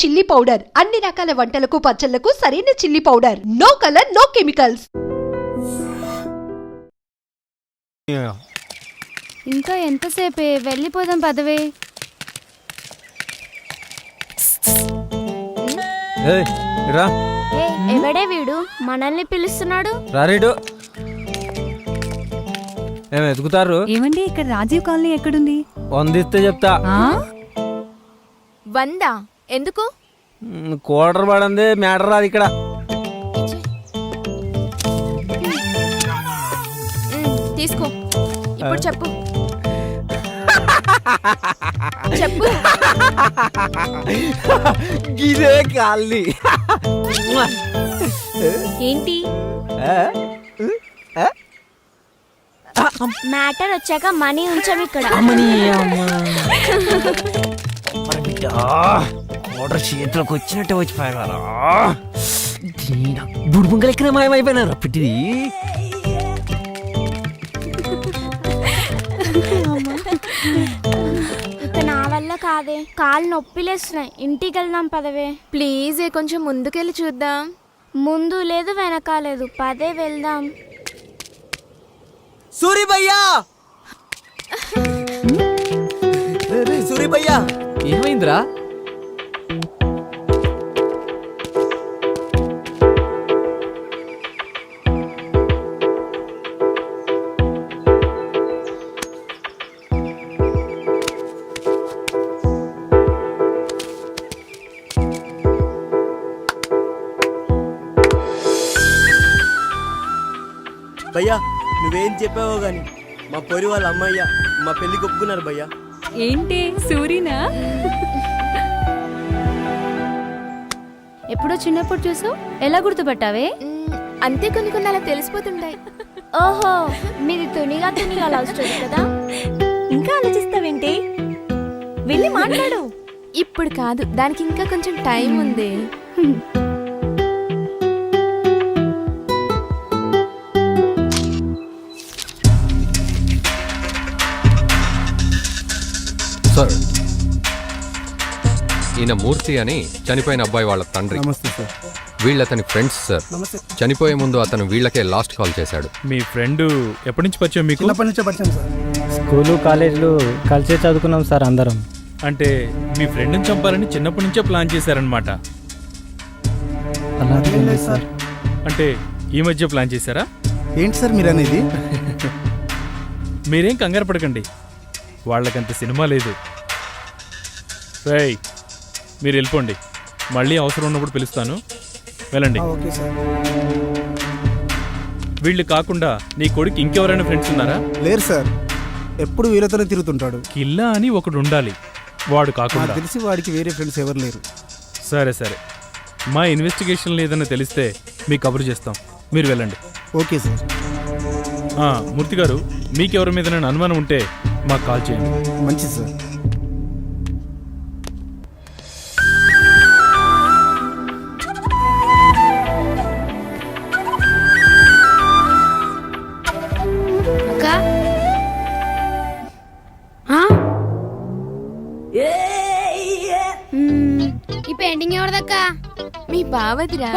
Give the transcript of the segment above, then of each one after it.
Chilli powder అన్ని రకాల వంటలకు పచ్చళ్లకు సరైన chilli powder. No colour no chemicals. ఇంకా ఎంతసేపే వెళ్ళిపోదాం పదవే. ఎవడే వీడు మనల్ని పిలుస్తున్నాడు? ఏం ఎదుగుతారు? ఏమండి ఇక్కడ రాజీవ్ కాలనీ ఎక్కడుంది? వందిస్తే చెప్తా. 100 ఎందుకు? కోటర్ పడింది మ్యాటర్ రాదు ఇక్కడ. తీసుకో ఇప్పుడు చెప్పు. చెప్పు. గిదే కాలనీ. ఏంటి మ్యాటర్ వచ్చాక మనీ ఉంచాం ఇక్కడ. కోటర్ చేతిలోకి వచ్చినట్టే వచ్చిపోయారా? బుడుబుంగలు ఎక్కడ మాయమైపోయినారు అప్పటిది. ఇక నా వల్ల కాదే, కాళ్ళు నొప్పిలేస్తున్నాయి. ఇంటికి వెళ్దాం పదవే. ప్లీజ్ కొంచెం ముందుకెళ్ళి చూద్దాం. ముందు లేదు వెనక లేదు, పదే వెళ్దాం. సూరి భయ్యా, సూరి భయ్యా, ఏమైందిరా? భయ్యా నువ్వేం చెప్పావో గాని మా పొరి వాళ్ళ అమ్మయ్య మా పెళ్లికి ఒప్పుకున్నారు భయ్యా. ఏంటి సూరినా? ఎప్పుడో చిన్నప్పుడు చూసావు, ఎలా గుర్తుపట్టావే? అంతే కొన్ని అలా తెలిసిపోతుంటాయి. ఓహో, మీది తునిగా లవ్ స్టోరీ కదా. ఇంకా ఆలోచిస్తావేంటి? వెళ్ళి మాట్లాడు. ఇప్పుడు కాదు, దానికి ఇంకా కొంచెం టైం ఉంది. సార్, ఈయన మూర్తి అని చనిపోయిన అబ్బాయి వాళ్ళ తండ్రి. నమస్తే సార్. వీళ్ళతని friends sir. చనిపోయే ముందు అతను వీళ్ళకే లాస్ట్ కాల్ చేశాడు. మీ ఫ్రెండ్ ఎప్పటి నుంచి పరిచయం మీకు? చిన్నప్పటి నుంచే పరిచయం సార్. స్కూలు కాలేజీలు కలిసే చదువుకున్నాం సార్ అందరం. అంటే మీ ఫ్రెండ్ని చంపాలని చిన్నప్పటి నుంచే ప్లాన్ చేశారనమాట. అలాగే సార్. అంటే ఈ మధ్య ప్లాన్ చేశారా? ఏంటి సార్ మీరు అనేది? మీరేం కంగారు పడకండి, వాళ్ళకంత సినిమా లేదు. రేయ్, మీరు వెళ్ళిపోండి, మళ్ళీ అవసరం ఉన్నప్పుడు పిలుస్తాను, వెళ్ళండి. Okay sir. వీళ్ళు కాకుండా నీ కొడుకు ఇంకెవరైనా ఫ్రెండ్స్ ఉన్నారా? లేరు సార్, ఎప్పుడు వీళ్ళతోనే తిరుగుతుంటాడు. కిల్లా అని ఒకడు ఉండాలి, వాడు కాకుండా. తెలిసి వాడికి వేరే ఫ్రెండ్స్ ఎవరు లేరు. సరే సరే, మా ఇన్వెస్టిగేషన్లో ఏదైనా తెలిస్తే మీకు కబురు చేస్తాం, మీరు వెళ్ళండి. Okay sir. మూర్తి గారు, మీకెవరి మీద నేను అనుమానం ఉంటే మాకు కాల్ చేయండి. మంచిది సార్. ఈ పెయింటింగ్ ఎవరిదక్క? మీ బావదిరా.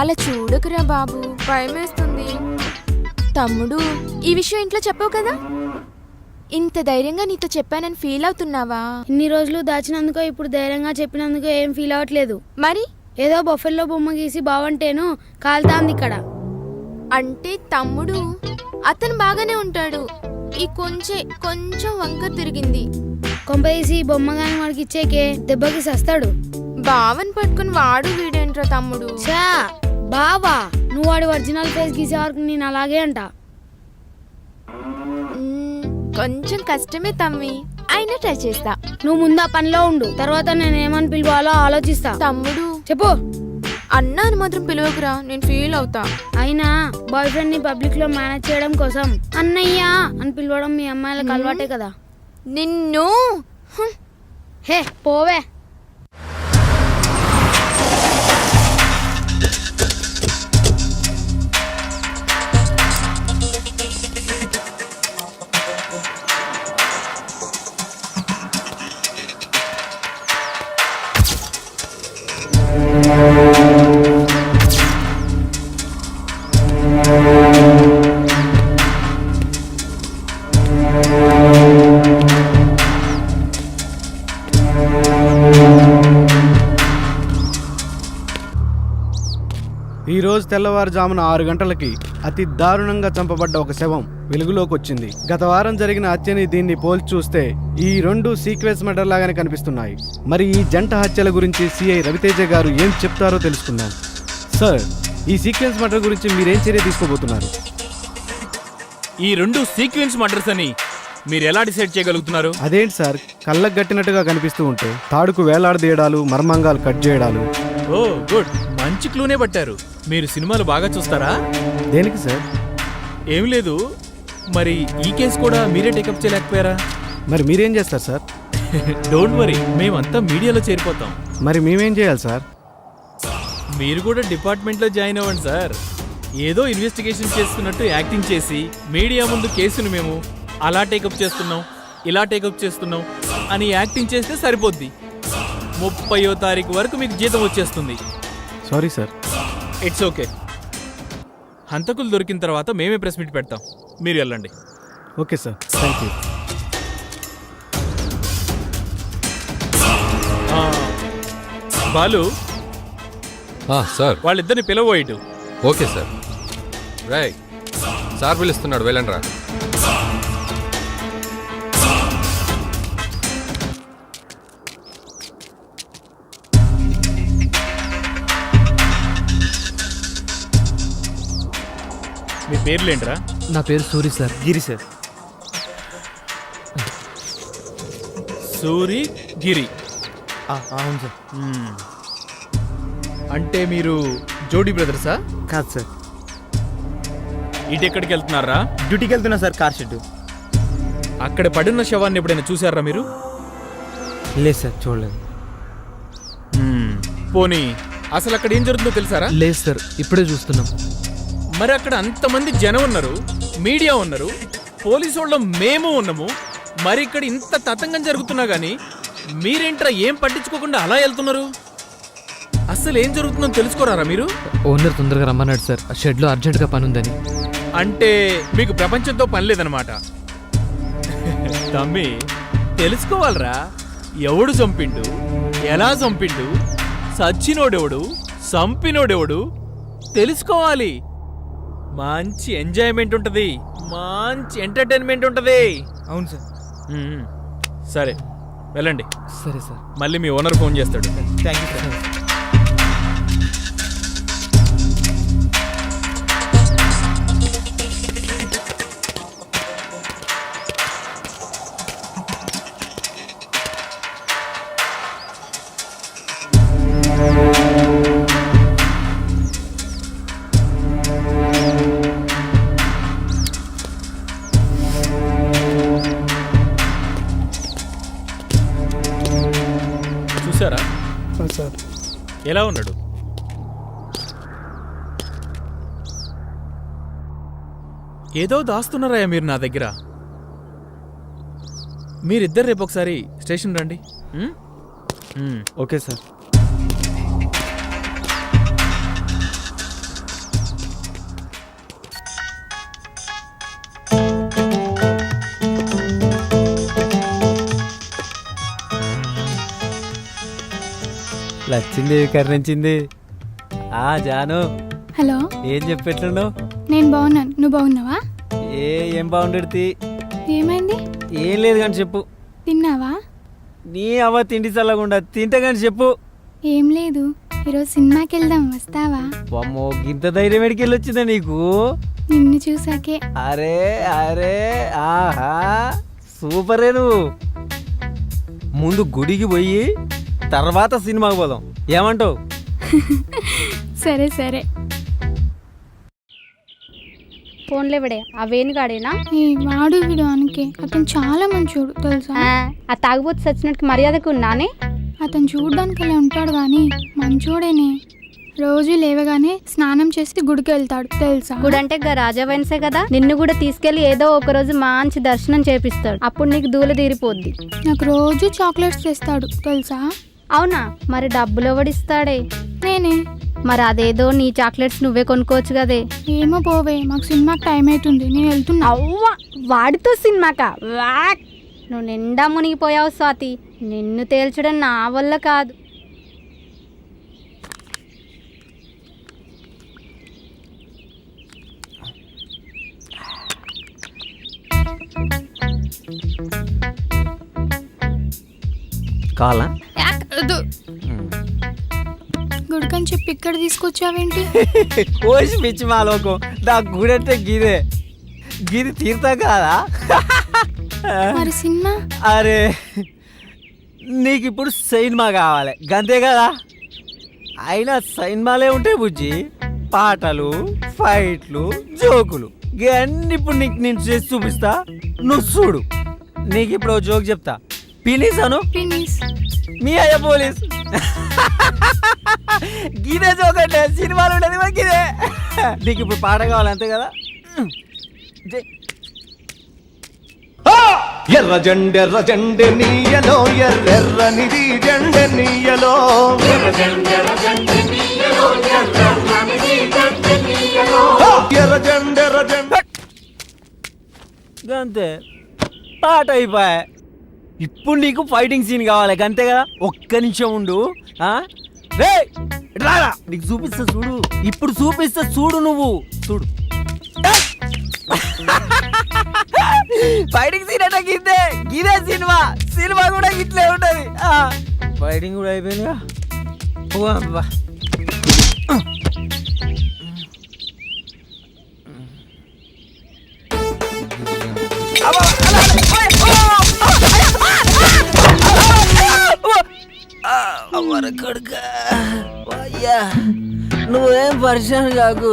అలా చూడకురా బాబు, భయమేస్తుంది. తమ్ముడు, ఈ విషయం ఇంట్లో చెప్పావు కదా, ఇంత ధైర్యంగా నీతో చెప్పానని ఫీల్ అవుతున్నావా? ఇన్ని రోజులు దాచినందుకో ఇప్పుడు ధైర్యంగా చెప్పినందుకో ఏం ఫీల్ అవ్వట్లేదు. మరి ఏదో బొఫెల్లో బొమ్మ గీసి బావంటేను కాలుతాంది ఇక్కడ. అంటే తమ్ముడు అతను బాగానే ఉంటాడు, ఈ కొంచెం వంక తిరిగింది. కొంపేసి బొమ్మ గాని వాడికి ఇచ్చేకే దెబ్బకి సస్తాడు. బావని పట్టుకుని వాడు వీడేంట్రా తమ్ముడు. చా బావా, నువ్వు వాడి ఒరిజినల్ ఫేస్ గీసే వరకు నేను అలాగే అంట. కొంచెం కష్టమే తమ్మి, అయినా ట్రై చేస్తా. నువ్వు ముందు ఆ పనిలో ఉండు, తర్వాత నేను ఏమని పిలవాలో ఆలోచిస్తా. తమ్ముడు చెప్పు. అన్నా అని మాత్రం పిలవకురా, నేను ఫీల్ అవుతా. అయినా బాయ్ ఫ్రెండ్ ని పబ్లిక్ లో మేనేజ్ చేయడం కోసం అన్నయ్య అని పిలవడం మీ అమ్మాయిలకు అలవాటే కదా. నిన్ను హే పోవే. ఈ రోజు తెల్లవారుజామున 6 గంటలకి అతి దారుణంగా చంపబడ్డ ఒక శవం వెలుగులోకి వచ్చింది. గత వారం జరిగిన హత్యని దీన్ని పోల్చి చూస్తే ఈ రెండు సీక్వెన్స్ మర్డర్ లాగానే కనిపిస్తున్నాయి. మరి ఈ జంట హత్యల గురించి సిఐ రవితేజ గారు ఏం చెప్తారో తెలుసుకుందాం. సార్, ఈ సీక్వెన్స్ మర్డర్ గురించి మీరేం చర్య తీసుకోబోతున్నారు? ఈ రెండు సీక్వెన్స్ మర్డర్స్ అని మీరు ఎలా డిసైడ్ చేయగలుగుతున్నారు? అదేంటి సార్, కళ్ళకు గట్టినట్టుగా కనిపిస్తూ ఉంటే తాడుకు వేలాడదీయడాలు, మర్మంగాలు కట్ చేయడాలు. ఓ గుడ్, మంచి క్లూనే పట్టారు. మీరు సినిమాలు బాగా చూస్తారా? దేనికి సార్? ఏం లేదు, మరి ఈ కేసు కూడా మీరే టేకప్ చేయలేకపోయారా? మరి మీరేం చేస్తారు సార్? డోంట్ వరీ, మేమంతా మీడియాలో చేరిపోతాం. మరి మేమేం చేయాలి సార్? మీరు కూడా డిపార్ట్మెంట్లో జాయిన్ అవ్వండి సార్. ఏదో ఇన్వెస్టిగేషన్ చేస్తున్నట్టు యాక్టింగ్ చేసి మీడియా ముందు కేసును మేము అలా టేకప్ చేస్తున్నాం, ఇలా టేకప్ చేస్తున్నాం అని యాక్టింగ్ చేస్తే సరిపోద్ది. 30వ తారీఖు వరకు మీకు జీతం వచ్చేస్తుంది. Sorry sir. It's okay. హంతకులు దొరికిన తర్వాత మేమే ప్రెస్ మీట్ పెడతాం, మీరు వెళ్ళండి. Okay sir, thank you. Balu, sir వాళ్ళిద్దరిని పిలవోయిటు. Okay sir. రైట్ సార్ పిలుస్తున్నాడు, వెళ్ళండి రా. మీ పేర్లేంట్రా? నా పేరు సూరి సార్. గిరి సార్. సూరి గిరి. అవును సార్. అంటే మీరు జోడీ బ్రదర్సా? కాదు సార్. ఇటు ఎక్కడికి వెళ్తున్నారా? డ్యూటీకి వెళ్తున్నా సార్, కార్ షెడ్. అక్కడ పడున్న శవాన్ని ఎప్పుడైనా చూసారా మీరు? లేదు సార్, చూడలేదు. పోనీ అసలు అక్కడ ఏం జరుగుతుందో తెలుసారా? లేదు సార్, ఇప్పుడే చూస్తున్నాం. మరి అక్కడ అంతమంది జనం ఉన్నారు, మీడియా ఉన్నారు, పోలీసు వాళ్ళం మేము ఉన్నాము. మరి ఇక్కడ ఇంత తతంగం జరుగుతున్నా గానీ మీరేంట్రా ఏం పట్టించుకోకుండా అలా వెళ్తున్నారు? అసలు ఏం జరుగుతుందో తెలుసుకోరారా మీరు? ఓనర్ తొందరగా రమ్మన్నాడు సార్, ఆ షెడ్లో అర్జెంటుగా పని ఉందని. అంటే మీకు ప్రపంచంతో పని లేదనమాట. తమ్మి, తెలుసుకోవాలరా, ఎవడు చంపిండు, ఎలా చంపిండు, సచ్చినోడెవడు, చంపినోడెవడు తెలుసుకోవాలి. మంచి ఎంజాయ్మెంట్ ఉంటుంది, మంచి ఎంటర్టైన్మెంట్ ఉంటుంది. అవును సార్. సరే వెళ్ళండి. సరే సార్. మళ్ళీ మీ ఓనర్ ఫోన్ చేస్తాడు. Thank you sir. చూసారా సార్. ఎలా ఉన్నాడు? ఏదో దాస్తున్నారా మీరు నా దగ్గర. మీరిద్దరు రేపు ఒకసారి స్టేషన్ రండి. Okay sir. లచ్చింది, కర్ణించింది. జాను, హలో, ఏం చెప్పెట్లున్నావు? నేను బాగున్నాను, నువ్వు బాగున్నావా? ఏం బాగుండేది? ఏమైంది? ఏం లేదు కానీ చెప్పు. తిన్నావా? నీ అవ్వ తిండి చల్లకుండా తింటే కానీ చెప్పు. ఏం లేదు, ఈరోజు సినిమాకి వెళ్దాం, వస్తావా? అమ్మో, గింత ధైర్యం ఎడికి వెళ్ళొచ్చిందా నీకు? నిన్ను చూసాకే. అరే అరే, ఆహా, సూపరే. నువ్వు ముందు గుడికి పోయి తర్వాత సినిమాకి పోదాం, ఏమంటావు? సరే సరే. ఫోన్లే విడే ఆ వేణుగాడేనా? వాడు వీడు అనుకే, అతను చాలా మంచోడు తెలుసా. ఆ తాగుబోతు సచ్చినట్టు మర్యాదకు ఉన్నానే. అతను చూడ్డానికి అలా ఉంటాడు కానీ మంచోడేనే. రోజు లేవగానే స్నానం చేసి గుడికి వెళ్తాడు తెలుసా. గుడి అంటే రాజా వైన్సే కదా, నిన్ను కూడా తీసుకెళ్లి ఏదో ఒక రోజు మంచి దర్శనం చేపిస్తాడు, అప్పుడు నీకు దూల తీరిపోద్ది. నాకు రోజు చాక్లెట్స్ తెస్తాడు తెలుసా. అవునా? మరి డబ్బులు ఎవడిస్తాడే? నేనే. మరి అదేదో నీ చాక్లెట్స్ నువ్వే కొనుక్కోవచ్చు కదే. ఏమో పోవే, మాకు సినిమాకి టైం అవుతుంది, నేను వెళ్తున్నా. అవ్వ వాడితో సినిమాకా? వాక్ నువ్వు నిండా మునిగిపోయావు స్వాతి. నిన్ను తేల్చడం నా వల్ల కాదు. కావాలా? గుడికని చెప్పి ఇక్కడ తీసుకొచ్చావేంటి? కోసి పిచ్చి మా లోకం, దా గుడంటే గిదే, గిది తీర్థం కాదా? మరి సినిమా? అరే నీకు ఇప్పుడు సినిమా కావాలి గంతే కదా. అయినా సినిమాలే ఉంటాయి బుజ్జి, పాటలు, ఫైట్లు, జోకులు, ఇవన్నీ ఇప్పుడు నీకు నేను చేసి చూపిస్తా, నువ్వు చూడు. నీకు ఇప్పుడు జోక్ చెప్తా, పినీస్ అను. ప్లీజ్. మీ అయ్య పోలీస్. గిదే జోక్ అంటే సినిమాలు ఉండేది మరి గిదే. నీకు ఇప్పుడు పాట కావాలి అంతే కదా. ఎర్ర జెండె నీయలో ఎర్రెర్రనిది జెండె నీయలో ఎర్ర జెండె అంతే పాట అయిపోయా. ఇప్పుడు నీకు ఫైటింగ్ సీన్ కావాలి అంతే కదా. ఒక్క నిమిషం ఉండు. రారా నీకు చూపిస్తా చూడు, ఇప్పుడు చూపిస్తా చూడు, నువ్వు చూడు. ఫైటింగ్ సీన్ అంటే గిద్దే, గిదే సినిమా. సినిమా కూడా గిట్లే ఉంటది. ఫైటింగ్ కూడా అయిపోయిందిగా. నువ్వేం పరిచయం కాకు.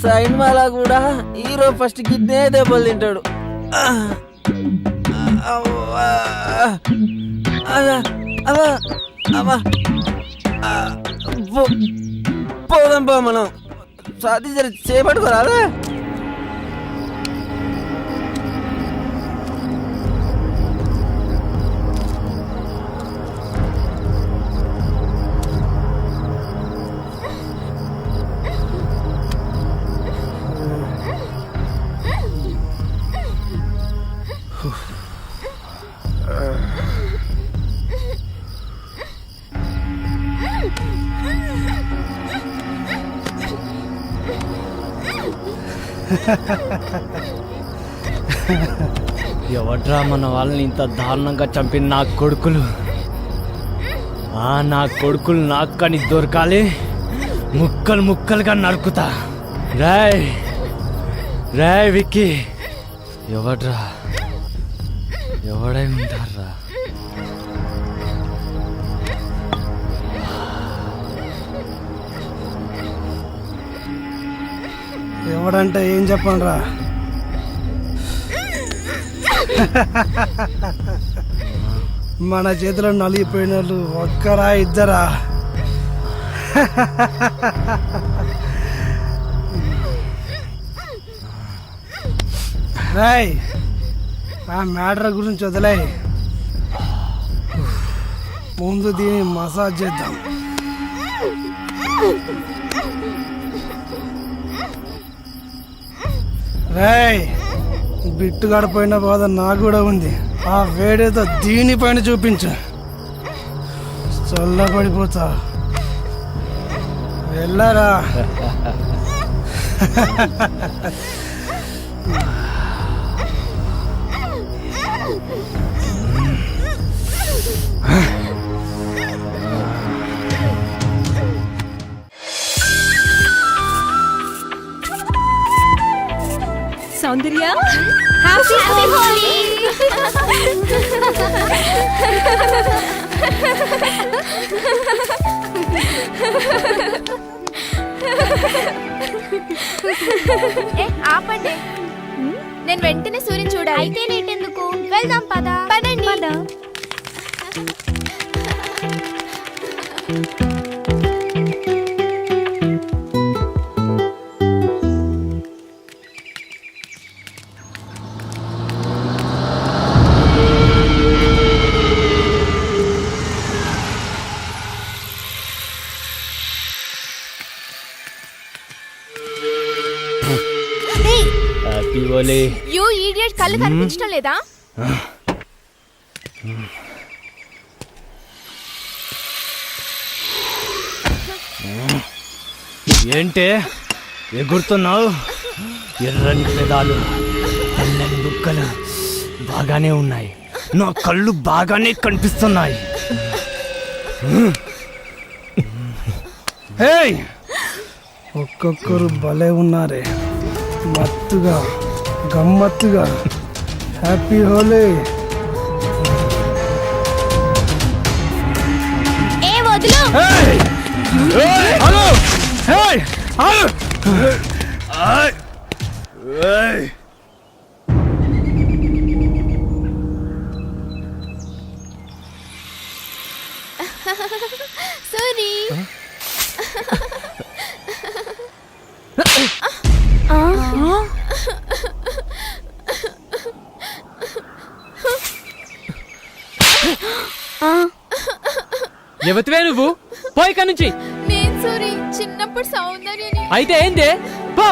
సినిమాలా కూడా హీరో ఫస్ట్ గిద్దే దెబ్బలు తింటాడు. పోదాం పో మనం. సాధి జర చేపట్టుకోరాదా? ఎవడ్రా మన వాళ్ళని ఇంత దారుణంగా చంపిన నా కొడుకులు? నా కొడుకులు నాకు కానీ దొరకాలి, ముక్కలు ముక్కలుగా నరుకుతా. రాయ్ రాయ్ విక్కీ, ఎవడ్రా? ఎవడై ఉంటారా? ఎవడంటే ఏం చెప్పండి రా. మన చేతిలో నలిగిపోయిన వాళ్ళు ఒక్కరా ఇద్దరా? రాయ్ ఆ మ్యాటర్ గురించి వదిలే, ముందు దీన్ని మసాజ్ చేద్దాం. రాయ్ బిట్టు గడిపోయిన బాధ నాకు కూడా ఉంది. ఆ వేడేదో దీనిపైన చూపించు, చల్లబడిపోతా. వెళ్ళారా? సౌందర్య, హ్యాపీ హోలీ. ఆపండి, నేను వెంటనే సూర్యుని చూడాలి. అయితే లేటెందుకు, వెళ్దాం పద. పదండి. హోలీ యూ ఈడియట్, కళ్ళు కనిపించడం లేదా? ఏంటే ఎగురుతున్నావు? ఎర్రని పెదాలు, తెల్లని బుక్కలు బాగానే ఉన్నాయి. నా కళ్ళు బాగానే కనిపిస్తున్నాయి. హేయ్, ఒక్కొక్కరు భలే ఉన్నారే, మత్తుగా గమ్మత్తుగా. హ్యాపీ హోలీ. ఏ వదులు. Hey, hello, hey, hello. ఏయ్, సారీ. ఎవతివే నువ్వు? పోయి ఇక్కడి నుంచి. నేను సారీ, చిన్నప్పుడు సౌందర్యని. అయితే ఏంది? పో.